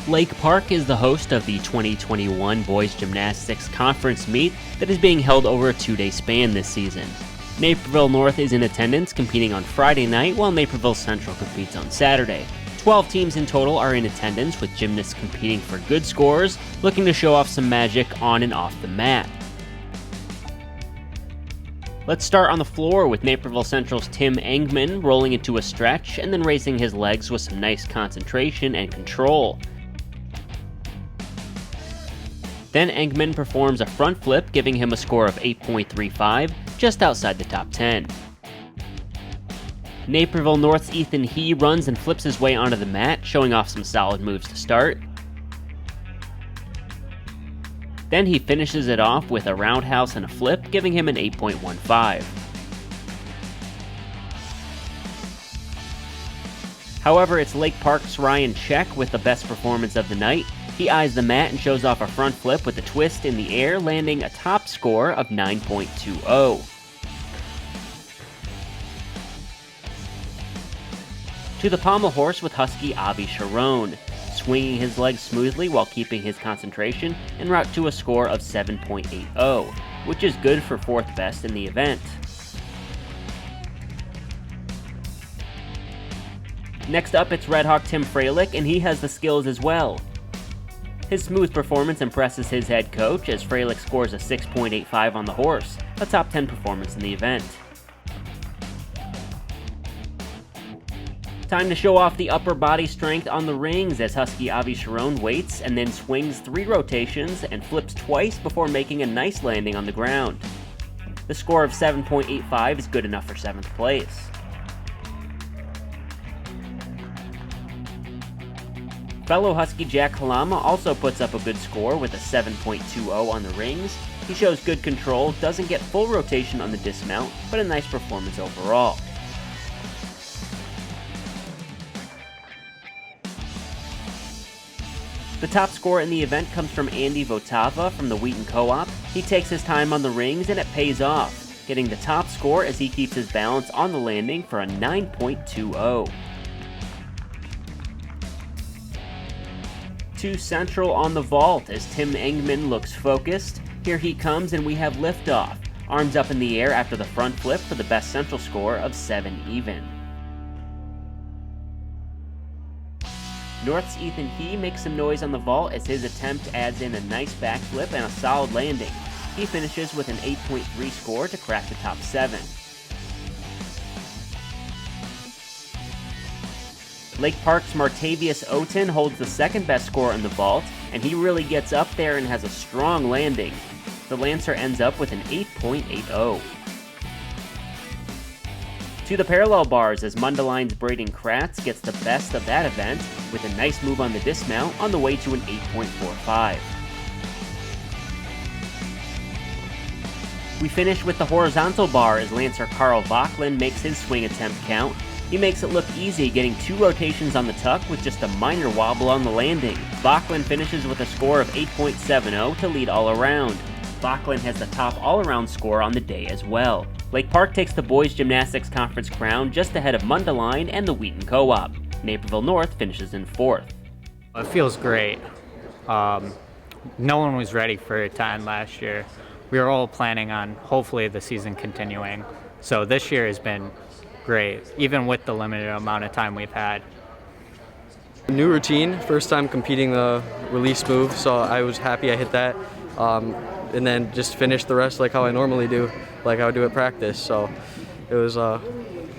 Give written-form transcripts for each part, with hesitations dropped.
Lake Park is the host of the 2021 Boys Gymnastics Conference meet that is being held over a 2-day span this season. Naperville North is in attendance, competing on Friday night, while Naperville Central competes on Saturday. 12 teams in total are in attendance, with gymnasts competing for good scores, looking to show off some magic on and off the mat. Let's start on the floor with Naperville Central's Tim Engman rolling into a stretch and then raising his legs with some nice concentration and control. Then Engman performs a front flip, giving him a score of 8.35, just outside the top 10. Naperville North's Ethan He runs and flips his way onto the mat, showing off some solid moves to start. Then he finishes it off with a roundhouse and a flip, giving him an 8.15. However, it's Lake Park's Ryan Check with the best performance of the night. He eyes the mat and shows off a front flip with a twist in the air, landing a top score of 9.20. To the pommel horse with Husky Avi Sharon, swinging his legs smoothly while keeping his concentration, en route to a score of 7.80, which is good for fourth best in the event. Next up, it's Red Hawk Tim Freilich, and he has the skills as well. His smooth performance impresses his head coach, as Freilich scores a 6.85 on the horse, a top 10 performance in the event. Time to show off the upper body strength on the rings, as Husky Avi Sharon waits and then swings 3 rotations and flips twice before making a nice landing on the ground. The score of 7.85 is good enough for 7th place. Fellow Husky Jack Halama also puts up a good score with a 7.20 on the rings. He shows good control, doesn't get full rotation on the dismount, but a nice performance overall. The top score in the event comes from Andy Votava from the Wheaton Co-op. He takes his time on the rings and it pays off, getting the top score as he keeps his balance on the landing for a 9.20. To Central on the vault as Tim Engman looks focused. Here he comes and we have liftoff. Arms up in the air after the front flip for the best Central score of 7 even. North's Ethan He makes some noise on the vault as his attempt adds in a nice backflip and a solid landing. He finishes with an 8.3 score to crack the top 7. Lake Park's Martavius Oten holds the second best score in the vault, and he really gets up there and has a strong landing. The Lancer ends up with an 8.80. To the parallel bars as Mundeline's Braden Kratz gets the best of that event with a nice move on the dismount on the way to an 8.45. We finish with the horizontal bar as Lancer Carl Vachlin makes his swing attempt count. He makes it look easy, getting 2 rotations on the tuck with just a minor wobble on the landing. Vachlin finishes with a score of 8.70 to lead all around. Vachlin has the top all-around score on the day as well. Lake Park takes the Boys Gymnastics Conference crown just ahead of Mundeline and the Wheaton Co-op. Naperville North finishes in 4th. It feels great. No one was ready for it to end last year. We were all planning on hopefully the season continuing. So this year has been great, even with the limited amount of time we've had. New routine, first time competing the release move, so I was happy I hit that. And then just finished the rest like how I normally do, like I would do at practice. So it was,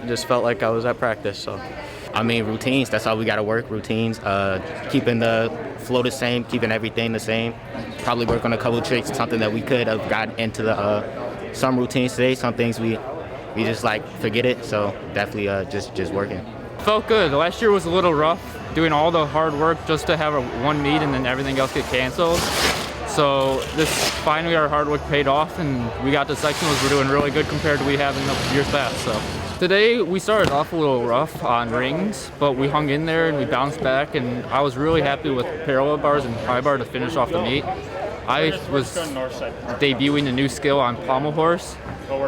just felt like I was at practice. So. I mean, routines, that's how we got to work, routines. Keeping the flow the same, keeping everything the same. Probably work on a couple of tricks, something that we could have gotten into some routines today, some things we just like forget it, so definitely just working. Felt good. Last year was a little rough, doing all the hard work just to have one meet and then everything else get canceled. So finally our hard work paid off and we got to sectionals. We're doing really good compared to we have in the years past. So today we started off a little rough on rings, but we hung in there and we bounced back, and I was really happy with parallel bars and high bar to finish off the meet. I was debuting a new skill on pommel horse,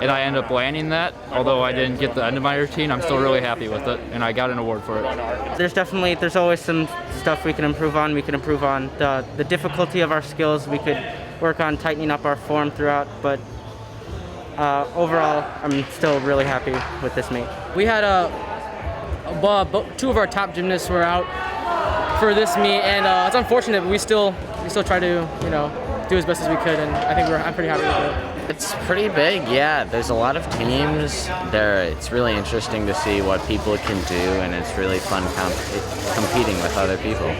and I ended up landing that. Although I didn't get the end of my routine, I'm still really happy with it, and I got an award for it. There's always some stuff we can improve on. We can improve on the difficulty of our skills. We could work on tightening up our form throughout, but overall, I'm still really happy with this meet. We had two of our top gymnasts were out for this meet, and it's unfortunate, but we still try to do as best as we could, and I think I'm pretty happy with it. It's pretty big, yeah. There's a lot of teams there. It's really interesting to see what people can do, and it's really fun competing with other people.